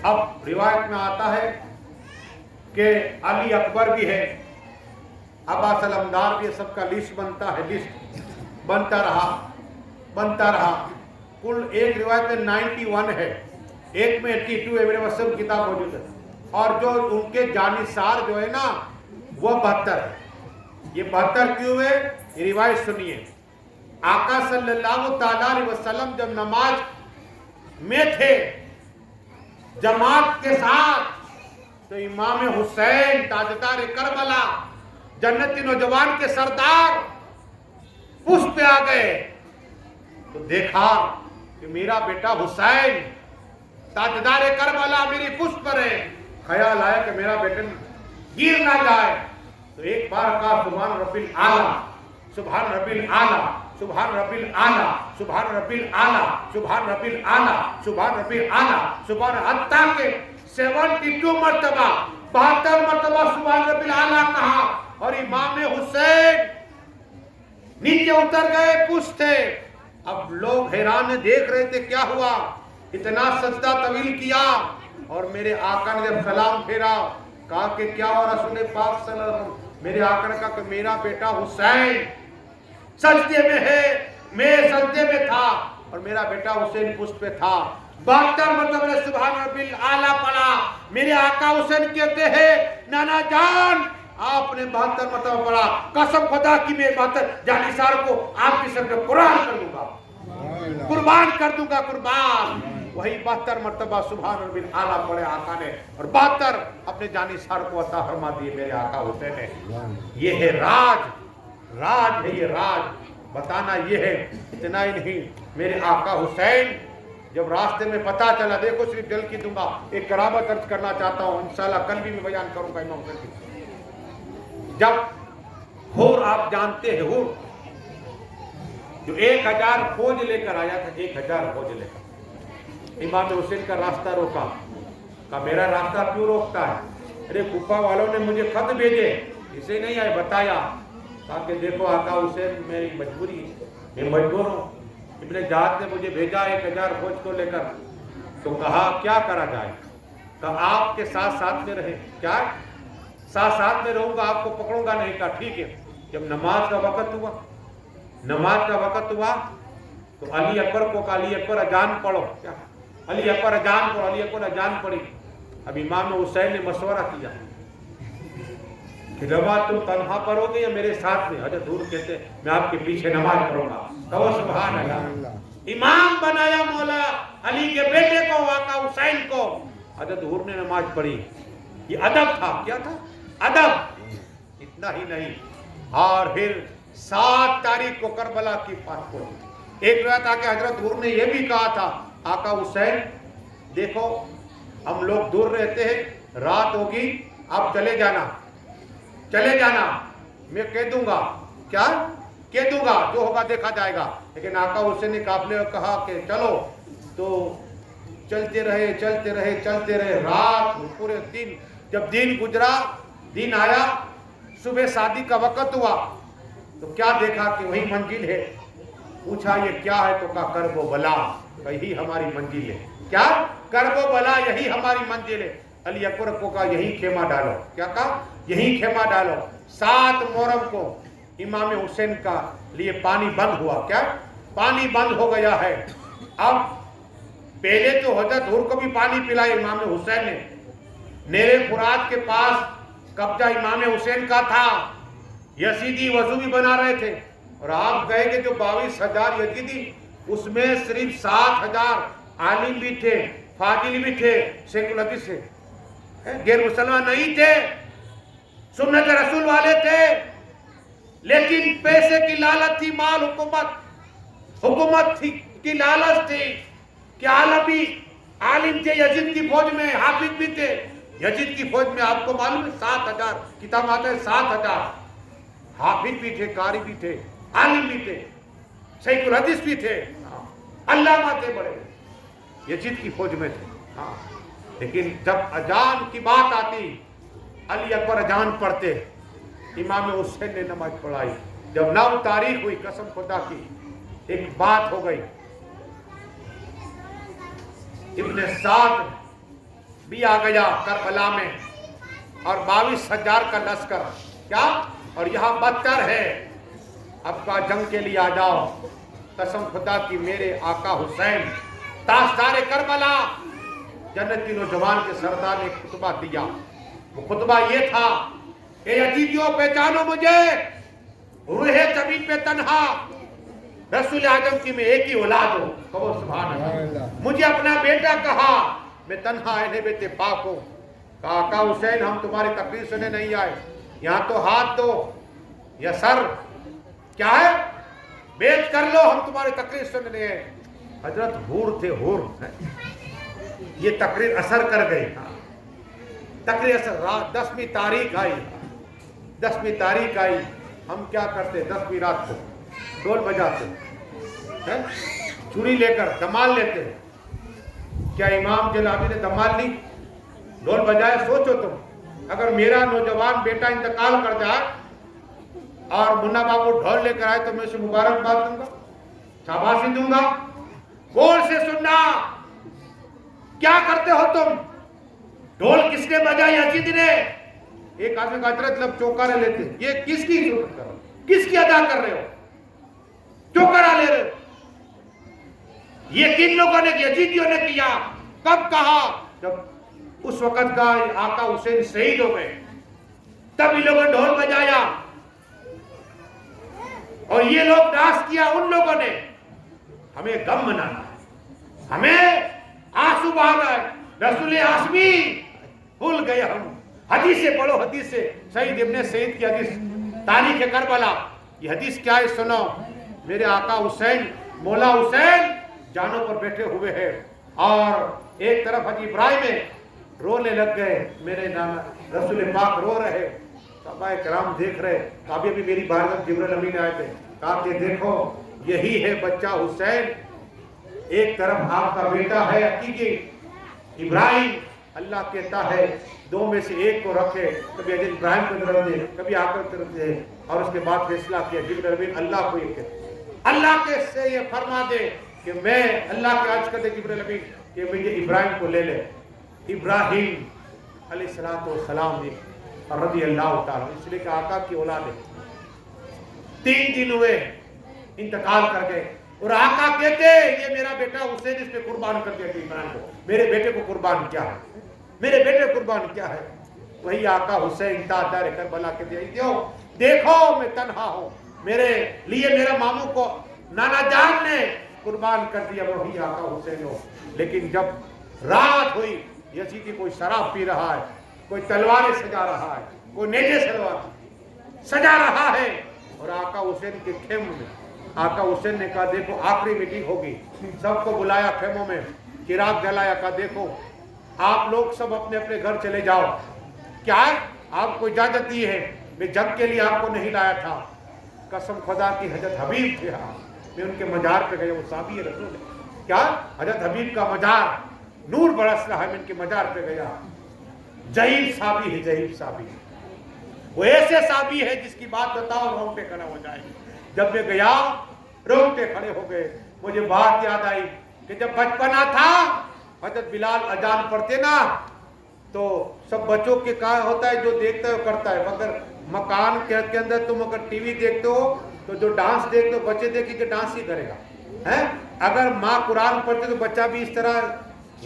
اب روایت میں آتا ہے کہ علی اکبر بھی ہے، عباس علمدار بھی ہے، سب کا لسٹ بنتا ہے، لسٹ بنتا رہا کل ایک روایت میں 91 ہے، ایک میں 82 ہے، میرے پاس سب کتاب موجود ہے، اور جو ان کے جانثار جو ہے نا وہ 72 ہے۔ یہ 72 کیوں ہے؟ یہ روایت سنیے۔ آقا صلی اللہ تعالیٰ علیہ وسلم جب نماز میں تھے جماعت کے ساتھ، تو امام حسین تاجدار کربلا، جنتی نوجوان کے سردار، اس پہ آ گئے تو دیکھا کہ میرا بیٹا حسین تاجدار کربلا میری پشت پر ہے، خیال آیا کہ میرا بیٹا گر نہ جائے، تو ایک بار کہا سبحان ربی الاعلیٰ، سبحان ربی الاعلیٰ، سبحان ربی الاعلیٰ، سبحان ربی الاعلیٰ، سبحان ربی الاعلیٰ، سبحان ربی الاعلیٰ، سبحان، حتیٰ کہ 72 مرتبہ 72 مرتبہ سبحان ربی الاعلیٰ کہا، اور امام حسین نیچے اتر گئے، پشت تھے۔ اب لوگ حیران دیکھ رہے تھے کیا ہوا، اتنا سجدہ طویل کیا، اور میرے آقا نے جب سلام پھیرا کہا کہ کیا ہوا رسول پاک صلی اللہ علیہ وسلم، میرے آقا نے کہا کہ میرا بیٹا حسین سجدے میں ہے، میں سجدے میں تھا، اور میرا بیٹا حسین پشت پہ تھا۔ 72 مرتبہ نے سبحان ربی الاعلیٰ پڑھا۔ میرے آقا حسین کہتے ہیں نانا جان آپ نے 72 مرتبہ پڑھا، قسم خدا کی میں 72 جانثار کو آپ کی سر پہ قربان کر دوں گا، قربان کر دوں گا، قربان۔ وہی 72 مرتبہ سبحان ربی الاعلیٰ پڑھے آقا نے، اور 72 اپنے جانثار کو عطا فرما دیے میرے آقا حسین نے۔ یہ ہے راج ہے، یہ راج بتانا یہ ہے۔ اتنا ہی نہیں، میرے آقا حسین جب راستے میں پتہ چلا، دیکھو صرف دل کی دوں گا، ایک کرامت عرض کرنا چاہتا ہوں، انشاءاللہ کل بھی میں بیان کروں گا امام حسین کی۔ جب ہور، آپ جانتے ہیں ہور جو 1000 فوج لے کر آیا تھا، 1000 فوج لے کر امام حسین کا راستہ روکا، کہا میرا راستہ کیوں روکتا ہے؟ ارے کوفہ والوں نے مجھے خط بھیجے، اسے نہیں آئے، بتایا، کہا کہ دیکھو آقا حسین میری مجبوری ہے، میں مجبور ہوں، ابن جہاد نے مجھے بھیجا 1000 فوج کو لے کر، تو کہا کیا کرا جائے؟ کہا آپ کے ساتھ میں رہے، کیا ساتھ میں رہوں گا، آپ کو پکڑوں گا نہیں؟ کہا ٹھیک ہے۔ جب نماز کا وقت ہوا تو علی اکبر کو کہا علی اکبر اذان پڑھو، کیا علی اکبر اذان پڑھو، علی اکبر اذان پڑھی۔ اب امام حسین نے مشورہ کیا کہ نماز تم تنہا پڑھو گے یا میرے ساتھ میں؟ حضرت حور کہتے ہیں میں آپ کے پیچھے نماز پڑھوں گا، کہو سبحان اللہ۔ امام بنایا مولا علی کے بیٹے کو، آقا حسین کو، حضرت حور نے نماز پڑھی۔ یہ ادب تھا، کیا تھا؟ ادب۔ اتنا ہی نہیں، اور پھر 7 تاریخ کو کربلا کی فاتح ہوئی۔ ایک روایت آ کے حضرت حور نے یہ بھی کہا تھا آقا حسین دیکھو ہم لوگ دور رہتے ہیں، رات ہوگی آپ چلے جانا، میں کہہ دوں گا، کیا کہہ دوں گا، جو ہوگا دیکھا جائے گا۔ لیکن آقا حسین نے قافلے کو کہا کہ چلو، تو چلتے رہے رات پورے دن۔ جب دن گزرا، دن آیا، صبح شادی کا وقت ہوا، تو کیا دیکھا کہ وہی منزل ہے۔ پوچھا یہ کیا ہے؟ تو کہا کرب و بلا، یہی ہماری منزل ہے۔ کیا؟ کرب و بلا، یہی ہماری منزل ہے۔ علی اکبر کو کہا یہی خیمہ ڈالو، کیا کہا؟ یہی خیمہ ڈالو۔ 7 محرم کو امام حسین کا لیے پانی بند ہوا، کیا؟ پانی بند ہو گیا ہے۔ اب پہلے تو حضرت حور کو بھی پانی پلایا امام حسین نے، نیرے فرات کے پاس قبضہ امام حسین کا تھا، یزیدی وضو بھی بنا رہے تھے، اور آپ گئے کہ جو 22,000 یزیدی، اس میں صرف 7,000 عالم بھی تھے، فاضل بھی تھے، شیخ الحدیث سے، غیر مسلمان نہیں تھے، سنت رسول والے تھے، لیکن پیسے کی لالچ تھی، مال، حکومت تھی کی لالچ تھی کہ عالم تھے، یزید کی فوج میں حافظ بھی تھے۔ یزید کی فوج میں آپ کو معلوم ہے 7,000 کتاب آتا ہے، 7,000 حافظ بھی تھے، قاری بھی تھے، عالم بھی تھے، شیخ الحدیث بھی تھے، علامہ تھے، بڑے یزید کی فوج میں تھے۔ لیکن جب اذان کی بات آتی، علی اکبر اذان پڑھتے، امام حسین نے نماز پڑھائی۔ جب 9 تاریخ ہوئی، قسم خدا کی ایک بات ہو گئی، ابن سعد بھی آ گیا کربلا میں اور 22,000 کا لشکر کیا، اور یہاں بدتر ہے، اب کا جنگ کے لیے آ جاؤ۔ قسم خدا کی میرے آقا حسین تاجدار کربلا جنتی نوجوان کے سردار نے خطبہ دیا۔ وہ خطبہ یہ تھا کہ یزیدیوں پہچانو مجھے، روح زمین پہ تنہا رسول اعظم کی میں ایک ہی اولاد ہوں، کہو سبحان اللہ۔ مجھے اپنا بیٹا کہا، میں تنہا اہل بیت پاک ہوں۔ کہا آقا حسین ہم تمہاری تقریر سننے نہیں آئے، یہاں تو ہاتھ دو یا سر کیا ہے بیعت کر لو، ہم تمہاری تقریر سننے آئے۔ حضرت حور تھے، حور، یہ تقریر اثر کر گئی، تقریر اثر، رات 10ویں تاریخ آئی، 10ویں تاریخ آئی، ہم کیا کرتے 10ویں رات کو ڈول بجاتے، چھری لے کر دمال لیتے۔ کیا امام جلالی نے دمال لی، ڈول بجائے؟ سوچو تم، اگر میرا نوجوان بیٹا انتقال کر جائے اور منا بابو ڈھول لے کر آئے تو میں اسے مبارکباد دوں گا، شاباشی دوں گا۔ غور سے سننا، کیا کرتے ہو تم؟ ڈھول کس نے بجائی؟ یزید نے۔ ایک آدمی کا حضرت لب چوکارے لیتے، یہ کس کی ضرورت کر رہے ہو، کس کی ادا کر رہے ہو، چوکارا لے رہے ہو؟ یہ کن لوگوں نے، یزیدیوں نے کیا؟ کب کہا؟ جب اس وقت کا آقا حسین شہید ہو گئے، تب ان لوگوں نے ڈھول بجایا اور یہ لوگ ڈانس کیا۔ ان لوگوں نے ہمیں غم منانا ہے، ہمیں آنسو بہا گئے، رسول ہاشمی بھول گئے ہم۔ حدیثیں پڑھو، حدیثیں، سعید ابن سعید کی حدیث، تاریخ کربلا، یہ حدیث کیا ہے سنو۔ میرے آقا حسین، مولا حسین جانوں پر بیٹھے ہوئے ہیں اور ایک طرف حجی ابراہیم ہے، رونے لگ گئے، میرے نانا رسول پاک رو رہے، صحابہ کرام دیکھ رہے۔ ابھی ابھی میری بارگاہ جبرائیل امین آئے تھے، کہا کہ دیکھو یہی ہے بچہ حسین، ایک طرف آپ کا بیٹا ہے عقیقی ابراہیم، اللہ کہتا ہے دو میں سے ایک کو رکھے، کبھی حضرت ابراہیم کو طرف دے، کبھی آپ کو طرف دے، اور اس کے بعد فیصلہ کیا جبرائیل امین اللہ کو یہ کہتے، اللہ کے سے یہ فرما دے کہ میں اللہ کے عرض کرتے جبرائیل امین کہ مجھے ابراہیم کو لے لے۔ ابراہیم علیہ السلام رضی اللہ تعالیٰ، اس لیے کہ آقا کی اولاد ہے، 3 دن ہوئے انتقال کر گئے، اور آقا کہتے یہ میرا بیٹا حسین، اس پہ قربان کر دیا کہ ابراہیم کو، میرے بیٹے کو قربان کیا ہے، میرے بیٹے قربان کیا ہے۔ وہی آقا حسین تاجدار کربلا کے دیکھو میں تنہا ہوں، میرے لیے میرے ماموں کو نانا جان نے قربان کر دیا، وہی آقا حسین ہو۔ لیکن جب رات ہوئی، یزیدی کوئی شراب پی رہا ہے، کوئی تلواریں سجا رہا ہے، کوئی نیزے سجا رہا ہے، اور آقا حسین کے خیموں میں آقا حسین نے کہا دیکھو آخری میٹنگ ہوگی، سب کو بلایا خیموں میں، چراغ جلایا، کہا دیکھو آپ لوگ سب اپنے اپنے گھر چلے جاؤ، کیا آپ کو اجازت دی ہے، میں جنگ کے لیے آپ کو نہیں لایا تھا، قسم خدا کی حضرت حبیب تھے، میں ان کے مزار پہ گیا، وہ صحابی رسول ہے، کیا حضرت حبیب کا مزار نور برس رہا ہے، میں ان کے مزار پہ گیا، ضعیف صحابی ہے، ضعیف صحابی ہے، وہ ایسے صحابی ہے جس کی بات بتاؤ رونگٹے کھڑا ہو جائے۔ جب میں گیا رونگٹے کھڑے ہو گئے، مجھے بات یاد آئی کہ جب بچپنا تھا حضرت بلال اذان پڑھتے نا تو سب بچوں کے کہاں ہوتا ہے جو دیکھتا ہے وہ کرتا ہے، مگر مکان کے اندر تم اگر ٹی وی دیکھتے ہو تو جو ڈانس دیکھتے ہو بچے دیکھیں کہ ڈانس ہی کرے گا، اگر ماں قرآن پڑھتے تو بچہ بھی اس طرح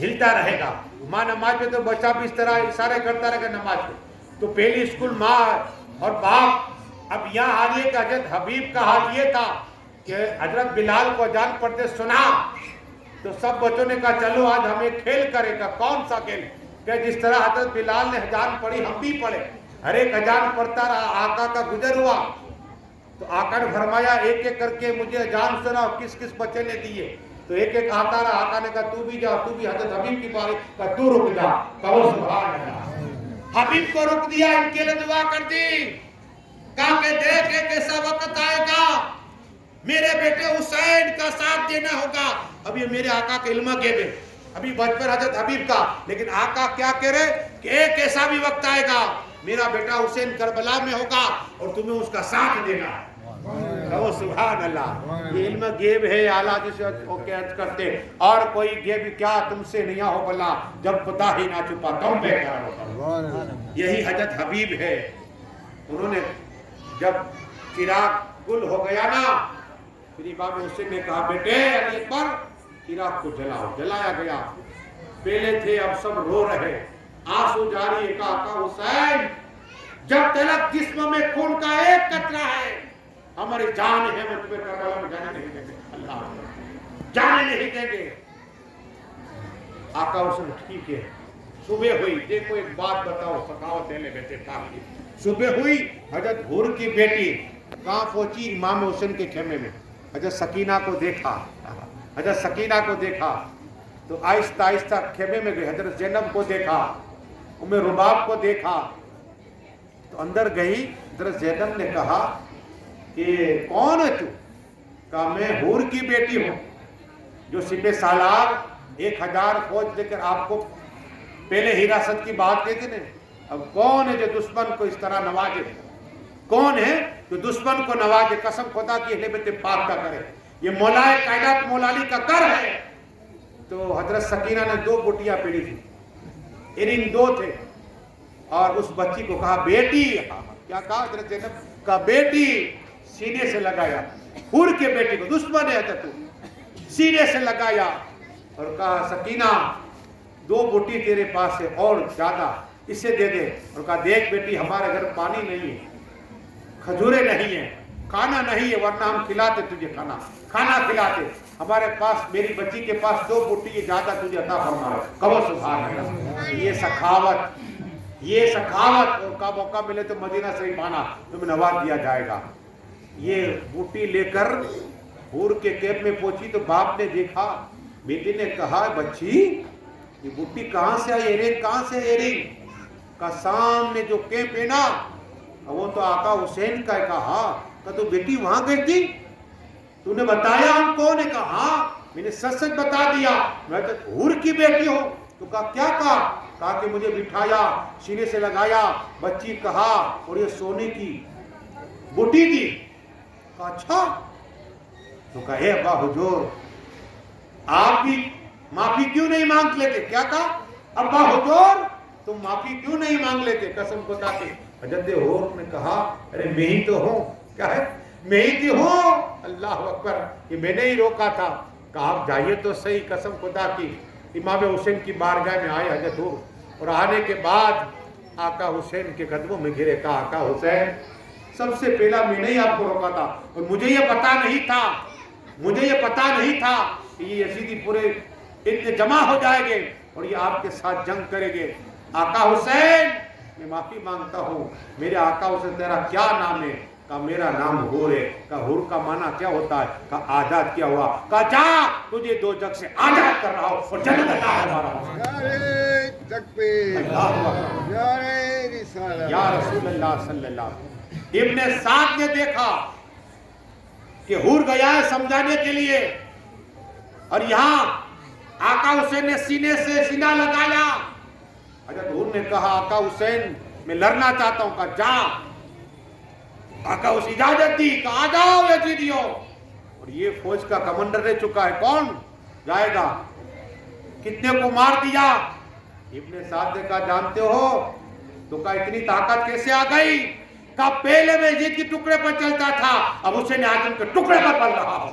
ہلتا رہے گا، ماں نماز پہ تو بچہ بھی اس طرح اشارے کرتا رہے گا نماز پہ۔ تو پہلی اسکول ماں اور باپ۔ اب یہاں حال یہ کہ حضرت حبیب کا حال یہ تھا کہ حضرت بلال کو اذان پڑھتے سنا تو سب بچوں نے کہا چلو آج ہمیں کھیل کرے گا۔ کون سا کھیل؟ کہ جس طرح حضرت بلال نے اذان پڑھی ہم بھی پڑھے، ہر ایک اذان پڑھتا رہا، آقا کا گزر ہوا تو آقا نے فرمایا ایک ایک کر کے مجھے اذان سنا، کس کس بچے نے دیے، تو ایک ایک آتا رہا، آقا نے کہا تو بھی جا، تو بھی حضرت حبیب کی باری کہا تو رک جا، کہو سبحان اللہ۔ حبیب کو رک دیا، ان کے لیے دعا کر دی، کہا کہ دیکھ ایک ایسا وقت آئے گا میرے بیٹے حسین کا ساتھ دینا ہوگا۔ اب یہ میرے آقا کا علم کے بے ابھی بچپن حضرت حبیب کا، لیکن آقا کیا کہہ رہے کہ ایک ایسا بھی وقت آئے گا میرا بیٹا حسین کربلا میں ہوگا اور تمہیں اس کا ساتھ دینا ہے۔ کہو سبحان اللہ. یہ علم غیب ہے اعلیٰ جسے عرض کرتے اور کوئی غیب کیا تم سے نہیں ہو بلا جب خدا ہی نہ چھپا تم پہ کرو. یہی حضرت حبیب ہے. انہوں نے جب چراغ گل ہو گیا نا پھر امام حسین نے کہا بیٹے علی اکبر چراغ کو جلاؤ. جلایا گیا. پہلے تھے اب سب رو رہے. آنسو جاری ہے. کہا آقا حسین جب تلک جسم میں خون کا ایک قطرہ ہے ہماری جان ہے میں تمہیں کربلا میں جانے نہیں دیں گے. اللہ جانے نہیں دیں گے. آقا حسین ٹھیک ہے. صبح ہوئی. دیکھو ایک بات بتاؤ سخاوت دینے بیٹے پاک کی. صبح ہوئی. حضرت حور کی بیٹی کہاں پہنچی؟ امام حسین کے خیمے میں. حضرت سکینہ کو دیکھا. حضرت سکینہ کو دیکھا تو آہستہ آہستہ خیمے میں گئی. حضرت زینب کو دیکھا. ام رباب کو دیکھا تو اندر گئی. حضرت زینب نے کہا کہ کون ہے تو؟ کہا میں حور کی بیٹی ہوں جو سپہ سالار 1000 فوج لے کر آپ کو پہلے حراست کی بات کہتے ہیں. اب کون ہے جو دشمن کو اس طرح نوازے؟ کون ہے جو دشمن کو نوازے؟ قسم خدا کی اہل بیت پاک کا کرے. یہ مولا کائنات مولا علی کا کر ہے. تو حضرت سکینہ نے 2 بوٹیاں پہنی تھی. ایرنگ 2 تھے اور اس بچی کو کہا بیٹی. کیا کہا حضرت زینب؟ کہا بیٹی. سینے سے لگایا. حور کے بیٹی کو دشمن ہے حضرت سینے سے لگایا اور کہا سکینہ 2 بوٹی تیرے پاس ہے اور زیادہ اسے دے دے. اور کہا دیکھ بیٹی ہمارے گھر پانی نہیں ہے کھجورے نہیں ہیں کھانا نہیں ہے ورنہ ہم کھلاتے تجھے کھانا کھلاتے. ہمارے پاس میری بچی کے پاس 2 بوٹی زیادہ تجھے عطا فرمائے. کہو سبحان اللہ. یہ سخاوت اور کا موقع ملے تو مدینہ شریف آنا تمہیں نواز دیا جائے گا. یہ بوٹی لے کر حور کے کیمپ میں پہنچی تو باپ نے دیکھا. بیٹی نے کہا بچی یہ بوٹی کہاں سے آئی؟ ایرنگ کہاں سے؟ ایرنگ کا سامنے جو کیمپ ہے نا وہ تو آقا حسین کا ہے. کہا تو بیٹی وہاں گئی تھی؟ تو نے بتایا ہم کون ہے؟ کہا ہاں میں نے سچ سچ بتا دیا میں تو حور کی بیٹی ہوں. تو کہا کیا کہا؟ کہا کہ مجھے بٹھایا سینے سے لگایا بچی کہا اور یہ سونے کی بوٹی دی. کہا اچھا. تو کہا اے ابا حضور آپ بھی معافی کیوں نہیں مانگ لیتے؟ کیا کہا؟ ابا حضور تم معافی کیوں نہیں مانگ لیتے؟ قسم خدا کی. حضرت حور نے کہا ارے میں ہی تو ہوں. کیا ہے؟ میں ہی تو ہوں. اللہ اکبر. یہ میں نے ہی روکا تھا. کہا آپ جائیے تو صحیح. قسم خدا کی امام حسین کی بارگاہ میں آئے حضرت حور اور آنے کے بعد آقا حسین کے قدموں میں گرے. کہا آقا حسین سب سے پہلا میں نے ہی آپ کو روکا تھا اور مجھے یہ پتا نہیں تھا کہ یہ یزیدی پورے اتنے جمع ہو جائیں گے اور یہ آپ کے ساتھ جنگ کریں گے. آقا حسین میں معافی مانگتا ہوں. میرے آقا حسین تیرا کیا نام ہے؟ کہا میرا نام حور ہے. کہا حور کا معنی کیا ہوتا ہے؟ کہا آزاد کیا ہوا. کہا جا تجھے 2 جگ سے آزاد کر رہا ہوں اور جنت عطا فرما رہا ہوں. یا رسول اللہ صلی اللہ علیہ وسلم. ابن سعد نے دیکھا کہ حور گیا ہے سمجھانے کے لیے اور یہاں آقا حسین نے سینے سے سینہ لگایا. حضرت حور نے کہا آقا حسین میں لڑنا چاہتا ہوں. کہا جا. آقا اس اجازت دی. کہا آ جاؤ یزیدیوں. اور یہ فوج کا کمانڈر رہ چکا ہے. کون جائے گا؟ کتنے کو مار دیا؟ ابن سعد نے کہا جانتے ہو؟ تو کہا اتنی طاقت کیسے آ گئی؟ کہا پہلے میں یزید کے ٹکڑے پر چلتا تھا اب حسین اعظم کے ٹکڑے پر پل رہا ہوں.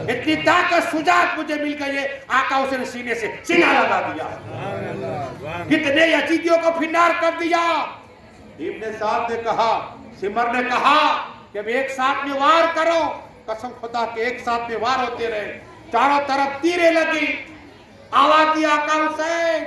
اتنی طاقت شجاعت مجھے مل گئی ہے. آقا حسین سینے سے سینہ لگا دیا. کتنے یزیدیوں کو فنار کر دیا. ابن سعد نے کہا سمر نے کہا کہ اب ایک ساتھ میں وار کرو. قسم خدا کے ایک ساتھ میں وار ہوتے رہے. چاروں طرف تیرے لگی. آواز دی آقا حسین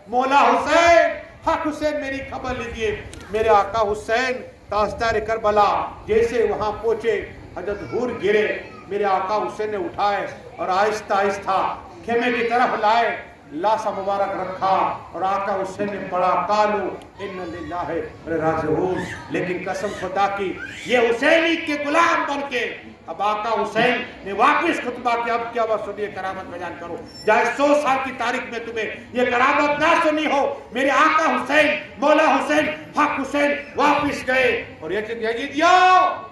مولا حسین حق حسین میری خبر لیجئے. میرے آقا حسین تاجدار کربلا جیسے وہاں پہنچے حضرت حور گرے. میرے آقا حسین نے اٹھائے اور آہستہ آہستہ خیمے کی طرف لائے. لاشا مبارک رکھا اور آقا حسین نے پڑھا قالو ان للہ راجعون. لیکن قسم خدا کی یہ حسینی کے غلام بن کے اب آقا حسین نے واپس خطبہ کیا. اب کیا بات سنیے کرامت بیان کرو. چاہے 100 سال کی تاریخ میں تمہیں یہ کرامت نہ سنی ہو. میرے آقا حسین مولا حسین حق حسین واپس گئے اور یہ یزیدیوں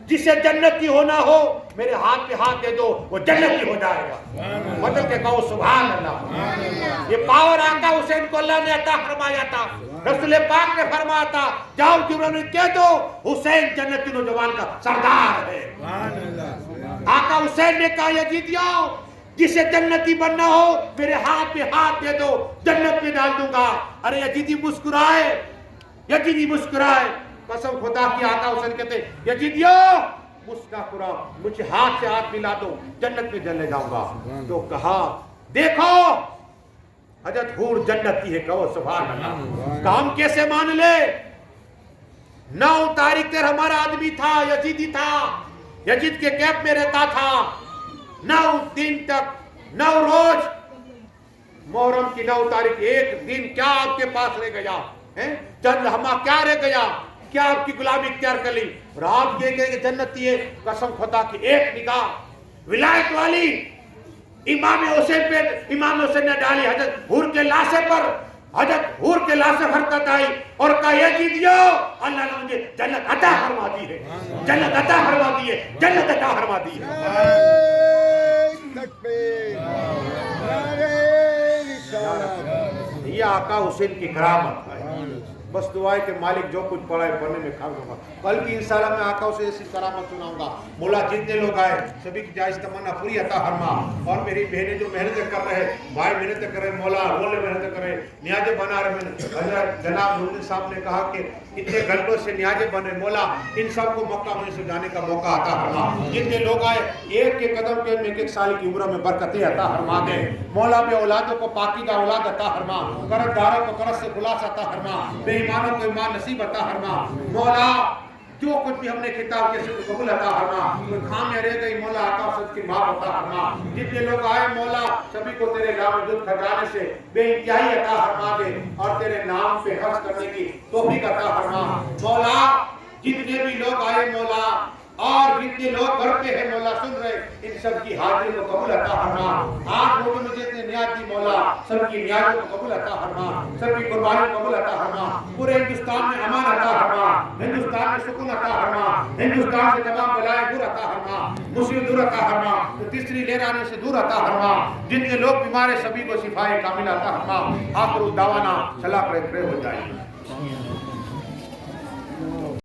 جسے جنتی ہونا ہو میرے ہاتھ پہ ہاتھ دے دو وہ جنتی ہو جائے گا. بدل کے کہو سبحان اللہ. یہ پاور آقا حسین کو اللہ نے عطا فرمایا تھا. رسول پاک نے فرمایا تھا جاؤ جبرائیل کہہ دو حسین جنتی نوجوان کا سردار ہے. آقا حسین نے کہا یزیدیوں جسے جنتی بننا ہو میرے ہاتھ پہ ہاتھ دے دو جنت میں ڈال دوں گا. ارے یزیدی مسکرائے, یزیدی مسکرائے. قسم خدا کی آقا حسین کہتے یزیدیوں مسکرا مجھے ہاتھ سے ہاتھ ملا دو جنت میں چلے جاؤں گا. تو کہا دیکھو حضرت حور جنتی ہے, کہو سبحان اللہ. کام کیسے مان لے؟ 9 تاریخ تیر ہمارا آدمی تھا, یزیدی تھا, یزید کے کیمپ میں رہتا تھا. 9 دن تک 9 روز محرم کی 9 تاریخ ایک دن کیا آپ کے پاس رہ گیا چند لمحہ کیا رہ گیا؟ کیا آپ کی غلامی اختیار کر لی اور آپ یہ کہیں کہ جنتی ہے؟ قسم خدا کی ایک نگاہ ولایت والی امام حسین پہ امام حسین نے ڈالی. حضرت حور کے لاشے پر حضرت حور کے لاشے حرکت آئی اور کہا یزیدیو اللہ نے مجھے جنت عطا فرما دی ہے, جنت عطا فرما دی ہے, جنت عطا فرما دی ہے. یہ آقا حسین کی کرامت ہے. بس دعائے کہ مالک جو کچھ پڑھا ہے پڑھنے میں کھا دوں گا. کل کی انشاءاللہ میں آقا سے ایسی کرامت سناؤں گا. مولا جتنے لوگ آئے سبھی کی جائز تمنا پوری عطا فرما. اور میری بہنیں جو محنتیں کر رہے, بھائی محنتیں کر رہے, مولا بولے محنتیں کر رہے, نیازیں بنا رہے. حضرت جناب نور صاحب نے کہا کہ اتنے گھنٹوں سے نیازیں بن رہے, مولا ان سب کو مکہ میں سے جانے کا موقع عطا فرما. جتنے لوگ آئے ایک کے قدم کے میں 1 سال کی عمر میں برکتیں عطا فرما دے. مولا بے اولادوں کو پاکیزہ اولاد عطا فرما, قرض داروں کو قرض سے خلاص عطا فرما, بے ایمانوں کو ایمان نصیب عطا فرما. مولا جو کچھ بھی ہم نے کتاب کے ساتھ قبول عطا فرما. کوئی خامیاں رہ گئی مولا آقا صد کی معاف عطا فرما. جتنے لوگ آئے مولا سبھی کو تیرے نام وجود خزانے سے بے انتہائی عطا فرما دے اور تیرے نام پہ خرچ کرنے کی توفیق عطا فرما. مولا جتنے بھی لوگ آئے مولا اور جتنے لوگ گھر پہ ہیں مولا سن رہے ان سب کی حاضری کو قبول عطا فرما. آج لوگوں نے جتنے نیاز دی مولا سب کی نیازوں کو قبول عطا فرما, سب کی قربانی کو قبول عطا فرما. پورے ہندوستان میں امان عطا فرما, ہندوستان میں سکون عطا فرما, ہندوستان سے تمام بلائیں دور عطا فرما, مصیبت دور عطا فرما, تیسری لہر آنے سے دور عطا فرما. جتنے لوگ بیمار ہیں سبھی کو شفائے کامل عطا فرما. آخر دعوانا صلاح پر کھڑے ہو جائیں.